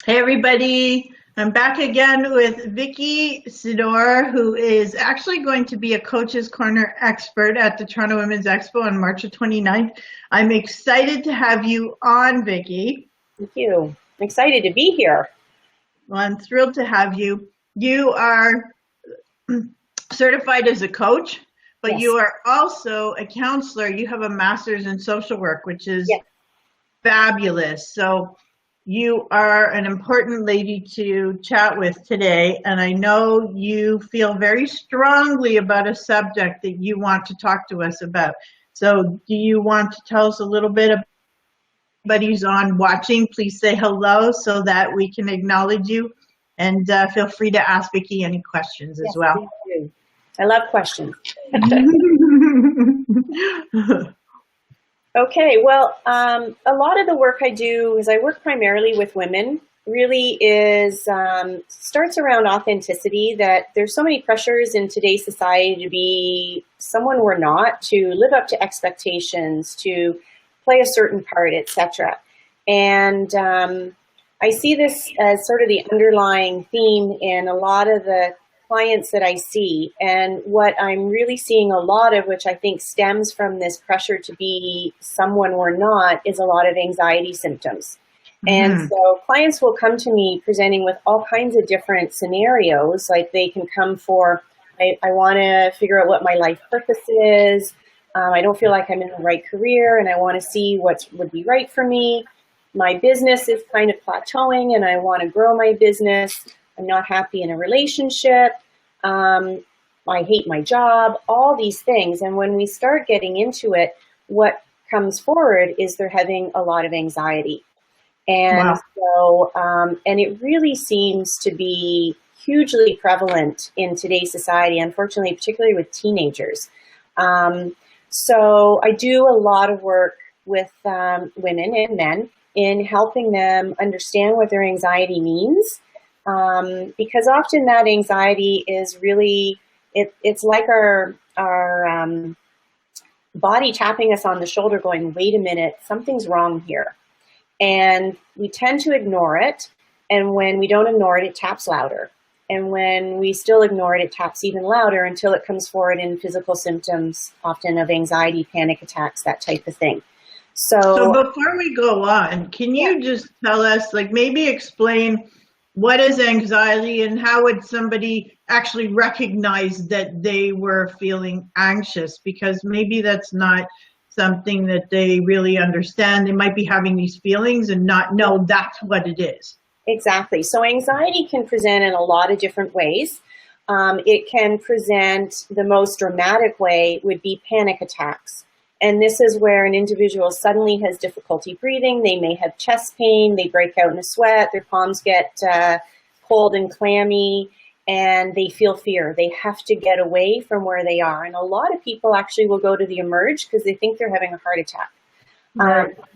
Hey everybody, I'm back again with Vicki Sydor, who is actually going to be a Coach's Corner expert at the Toronto Women's Expo on March 29th. I'm excited to have you on, Vicki. Thank you. I'm excited to be here. Well, I'm thrilled to have you. You are certified as a coach, but Yes. you are also a counselor. You have a master's in social work, which is Yes. fabulous. So you are an important lady to chat with today, and I know you feel very strongly about a subject that you want to talk to us about. So do you want to tell us a little bit about anybody who's on watching? Please say hello so that we can acknowledge you, and feel free to ask Vicki any questions as Yes, well. please do. I love questions. Okay, well, a lot of the work I do is I work primarily with women, really starts around authenticity, that there's so many pressures in today's society to be someone we're not, to live up to expectations, to play a certain part, etc. And I see this as sort of the underlying theme in a lot of the clients that I see, and what I'm really seeing a lot of, which I think stems from this pressure to be someone we're not, is a lot of anxiety symptoms. And so clients will come to me presenting with all kinds of different scenarios. Like they can come for, I want to figure out what my life purpose is. I don't feel like I'm in the right career and I want to see what would be right for me. My business is kind of plateauing and I want to grow my business. I'm not happy in a relationship. I hate my job, all these things. And when we start getting into it, what comes forward is they're having a lot of anxiety. And so, and it really seems to be hugely prevalent in today's society, unfortunately, particularly with teenagers. So I do a lot of work with women and men in helping them understand what their anxiety means. Because often that anxiety is really, it's like our body tapping us on the shoulder going, wait a minute, something's wrong here. And we tend to ignore it. And when we don't ignore it, it taps louder. And when we still ignore it, it taps even louder until it comes forward in physical symptoms, often of anxiety, panic attacks, that type of thing. So before we go on, can you just tell us, like maybe explain what is anxiety and how would somebody actually recognize that they were feeling anxious? Because maybe that's not something that they really understand. They might be having these feelings and not know that's what it is. Exactly. So anxiety can present in a lot of different ways. It can present, the most dramatic way would be panic attacks. And this is where an individual suddenly has difficulty breathing. They may have chest pain. They break out in a sweat. Their palms get cold and clammy, and they feel fear. They have to get away from where they are. And a lot of people actually will go to the emerge because they think they're having a heart attack.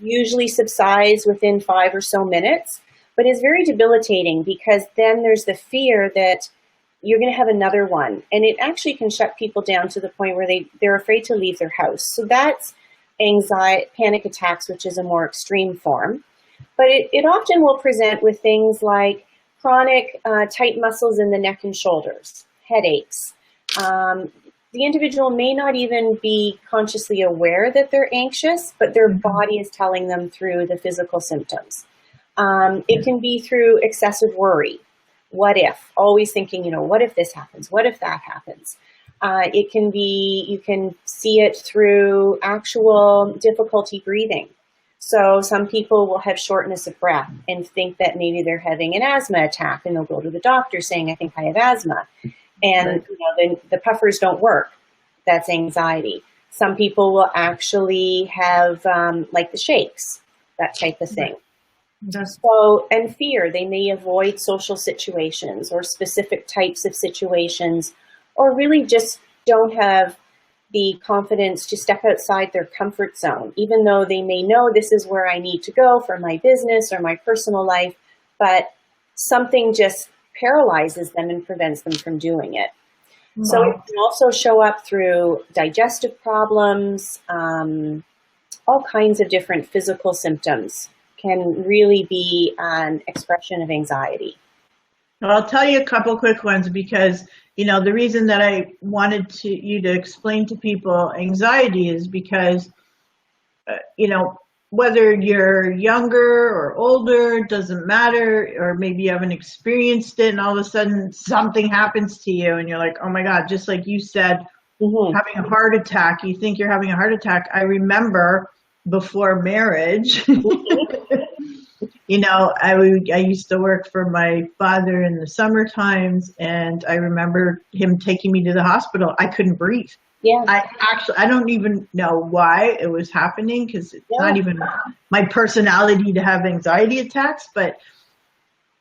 Usually subsides within 5 or so minutes, but it's very debilitating because then there's the fear that you're going to have another one. And it actually can shut people down to the point where they're afraid to leave their house. So that's anxiety, panic attacks, which is a more extreme form. But it often will present with things like chronic tight muscles in the neck and shoulders, headaches. The individual may not even be consciously aware that they're anxious, but their body is telling them through the physical symptoms. It can be through excessive worry. What if? Always thinking, what if this happens? What if that happens? It can be, you can see it through actual difficulty breathing. So some people will have shortness of breath and think that maybe they're having an asthma attack, and they'll go to the doctor saying, I think I have asthma. And the puffers don't work. That's anxiety. Some people will actually have like the shakes, that type of thing. So, and fear, they may avoid social situations or specific types of situations, or really just don't have the confidence to step outside their comfort zone, even though they may know this is where I need to go for my business or my personal life, but something just paralyzes them and prevents them from doing it. Wow. So it can also show up through digestive problems, all kinds of different physical symptoms can really be an expression of anxiety. Well, I'll tell you a couple quick ones because, the reason that I wanted you to explain to people anxiety is because, whether you're younger or older, doesn't matter, or maybe you haven't experienced it and all of a sudden something happens to you and you're like, oh my God, just like you said, having a heart attack, you think you're having a heart attack. I remember before marriage, I used to work for my father in the summer times, and I remember him taking me to the hospital. I couldn't breathe. Yeah. I don't even know why it was happening because it's not even my personality to have anxiety attacks, but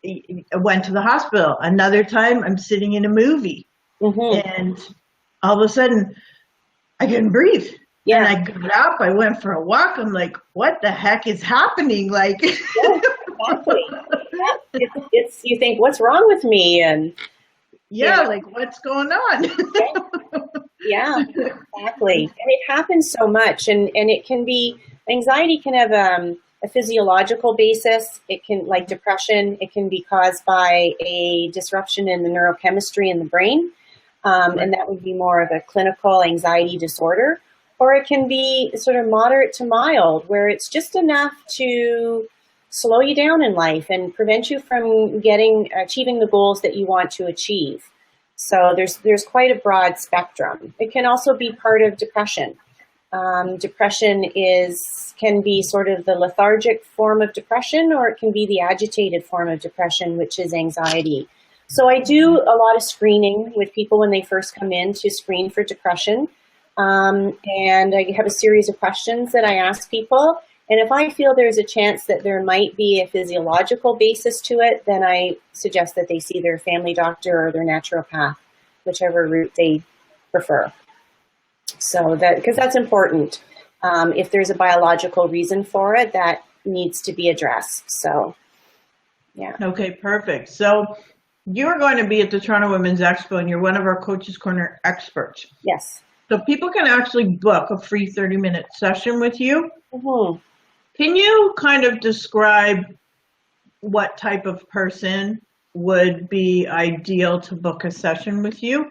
I went to the hospital. Another time I'm sitting in a movie and all of a sudden I couldn't breathe. Yeah. And I got up, I went for a walk. I'm like, what the heck is happening? Like, exactly. It's you think, what's wrong with me? And like what's going on? Yeah, exactly. And it happens so much, and it can be, anxiety can have a physiological basis. It can, like depression, it can be caused by a disruption in the neurochemistry in the brain, and that would be more of a clinical anxiety disorder. Or it can be sort of moderate to mild, where it's just enough to slow you down in life and prevent you from achieving the goals that you want to achieve. So there's quite a broad spectrum. It can also be part of depression. Depression can be sort of the lethargic form of depression, or it can be the agitated form of depression, which is anxiety. So I do a lot of screening with people when they first come in to screen for depression. And I have a series of questions that I ask people. And if I feel there's a chance that there might be a physiological basis to it, then I suggest that they see their family doctor or their naturopath, whichever route they prefer. So because that's important. If there's a biological reason for it, that needs to be addressed. So, yeah. Okay, perfect. So you're going to be at the Toronto Women's Expo, and you're one of our Coaches Corner experts. Yes. So people can actually book a free 30-minute session with you. Can you kind of describe what type of person would be ideal to book a session with you?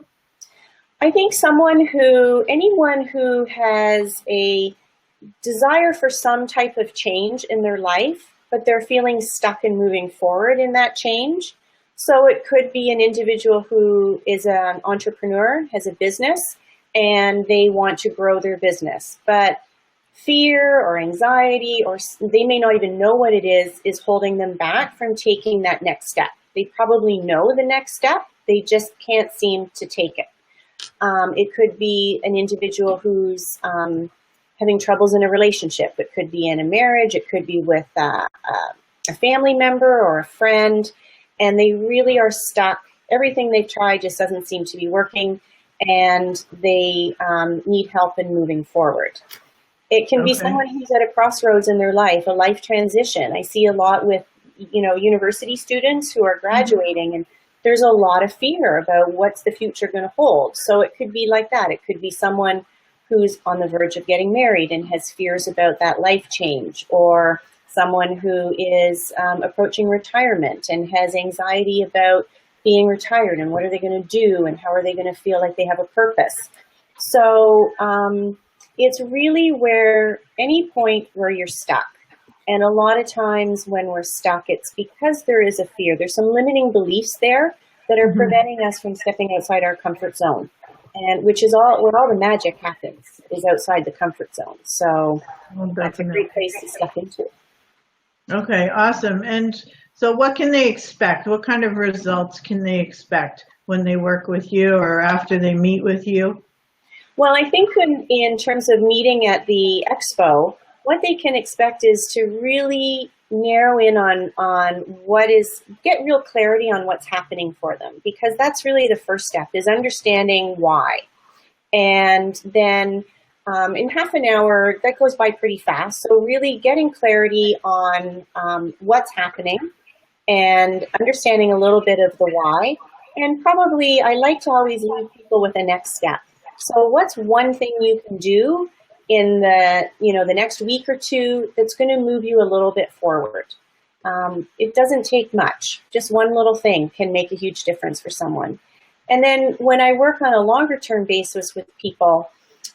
I think anyone who has a desire for some type of change in their life, but they're feeling stuck in moving forward in that change. So it could be an individual who is an entrepreneur, has a business, and they want to grow their business, but fear or anxiety, or they may not even know what it is holding them back from taking that next step. They probably know the next step, they just can't seem to take it. It could be an individual who's having troubles in a relationship. It could be in a marriage. It could be with a family member or a friend, and they really are stuck. Everything they've tried just doesn't seem to be working, and they need help in moving forward. It can be someone who's at a crossroads in their life, a life transition. I see a lot with, university students who are graduating, and there's a lot of fear about what's the future going to hold. So it could be like that. It could be someone who's on the verge of getting married and has fears about that life change, or someone who is approaching retirement and has anxiety about being retired and what are they going to do and how are they going to feel like they have a purpose. So it's really where any point where you're stuck. And a lot of times when we're stuck, it's because there is a fear. There's some limiting beliefs there that are preventing us from stepping outside our comfort zone, and which is where all the magic happens, is outside the comfort zone. So that's a great place to step into. Okay, awesome. And so what can they expect? What kind of results can they expect when they work with you or after they meet with you? Well, I think in terms of meeting at the expo, what they can expect is to really narrow in on get real clarity on what's happening for them, because that's really the first step, is understanding why. And then in half an hour, that goes by pretty fast. So really getting clarity on what's happening and understanding a little bit of the why. And probably I like to always leave people with a next step. So what's one thing you can do in the next week or two that's going to move you a little bit forward. It doesn't take much. Just one little thing can make a huge difference for someone. And then when I work on a longer term basis with people,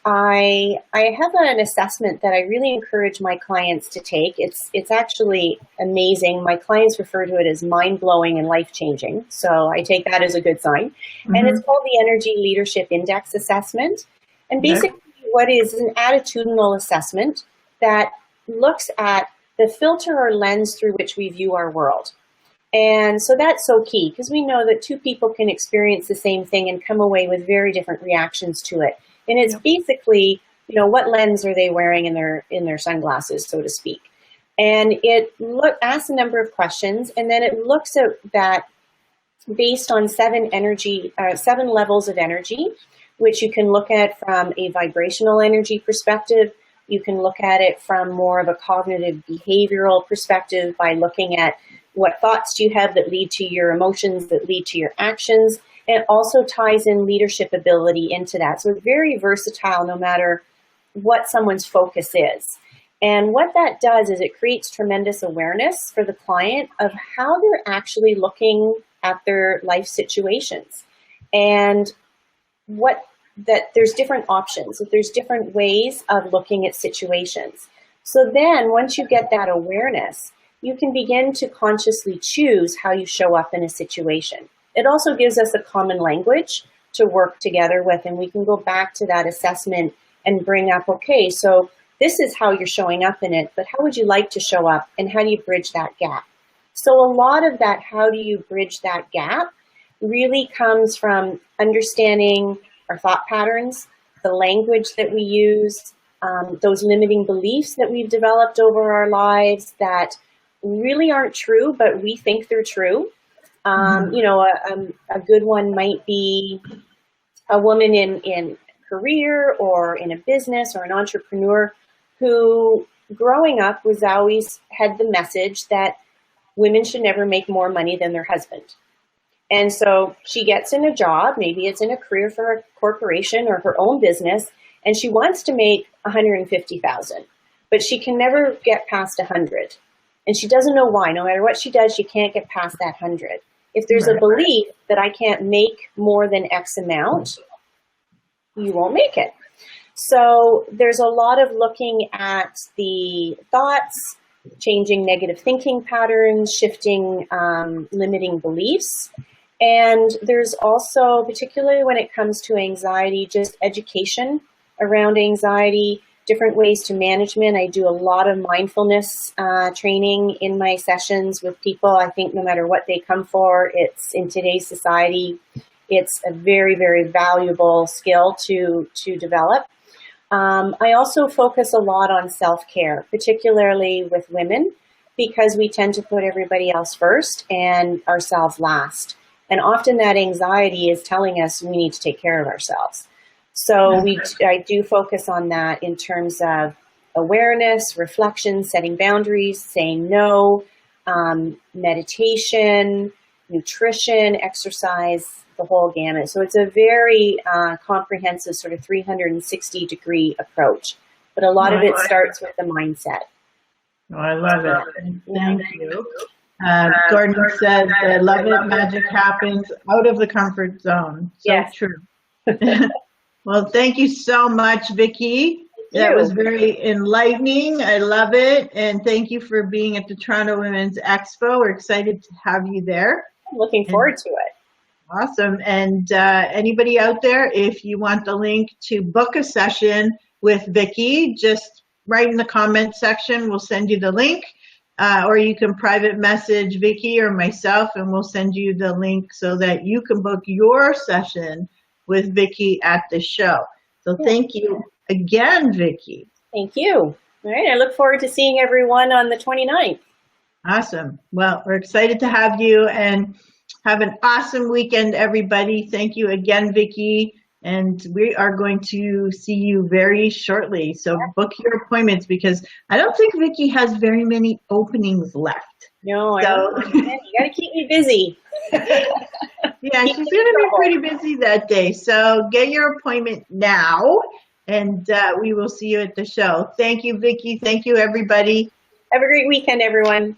I have an assessment that I really encourage my clients to take. It's actually amazing. My clients refer to it as mind-blowing and life-changing. So I take that as a good sign. Mm-hmm. And it's called the Energy Leadership Index Assessment. And basically what is an attitudinal assessment that looks at the filter or lens through which we view our world. And so that's so key, because we know that two people can experience the same thing and come away with very different reactions to it. And it's basically, what lens are they wearing in their sunglasses, so to speak. And it asks a number of questions, and then it looks at that based on seven levels of energy, which you can look at from a vibrational energy perspective. You can look at it from more of a cognitive behavioral perspective by looking at what thoughts do you have that lead to your emotions, that lead to your actions. And it also ties in leadership ability into that. So it's very versatile no matter what someone's focus is. And what that does is it creates tremendous awareness for the client of how they're actually looking at their life situations. And that there's different options, that there's different ways of looking at situations. So then once you get that awareness, you can begin to consciously choose how you show up in a situation. It also gives us a common language to work together with, and we can go back to that assessment and bring up, okay, so this is how you're showing up in it, but how would you like to show up, and how do you bridge that gap? So a lot of that, how do you bridge that gap, really comes from understanding our thought patterns, the language that we use, those limiting beliefs that we've developed over our lives that really aren't true, but we think they're true. A good one might be a woman in career or in a business or an entrepreneur who growing up was always had the message that women should never make more money than their husband. And so she gets in a job, maybe it's in a career for a corporation or her own business, and she wants to make $150,000, but she can never get past 100. And she doesn't know why. No matter what she does, she can't get past that 100. If there's a belief that I can't make more than X amount, you won't make it. So there's a lot of looking at the thoughts, changing negative thinking patterns, shifting limiting beliefs. And there's also, particularly when it comes to anxiety, just education around anxiety, different ways to management. I do a lot of mindfulness training in my sessions with people. I think no matter what they come for, it's in today's society, it's a very, very valuable skill to develop. I also focus a lot on self-care, particularly with women, because we tend to put everybody else first and ourselves last. And often that anxiety is telling us we need to take care of ourselves. So I do focus on that in terms of awareness, reflection, setting boundaries, saying no, meditation, nutrition, exercise, the whole gamut. So it's a very comprehensive sort of 360-degree approach. But a lot of it starts with the mindset. Oh, I love it. Thank you. Gordon says, I love it. Magic happens out of the comfort zone. So yes. True. Well, thank you so much, Vicki. That was very enlightening. I love it. And thank you for being at the Toronto Women's Expo. We're excited to have you there. I'm looking forward to it. Awesome. And anybody out there, if you want the link to book a session with Vicki, just write in the comment section. We'll send you the link. Or you can private message Vicki or myself, and we'll send you the link so that you can book your session with Vicki at the show. So thank you again, Vicki. Thank you. All right. I look forward to seeing everyone on the 29th. Awesome. Well, we're excited to have you, and have an awesome weekend, everybody. Thank you again, Vicki. And we are going to see you very shortly. So book your appointments, because I don't think Vicki has very many openings left. No, I don't. You got to keep me busy. Yeah, she's going to be pretty busy that day. So get your appointment now. and we will see you at the show. Thank you, Vicki. Thank you, everybody. Have a great weekend, everyone.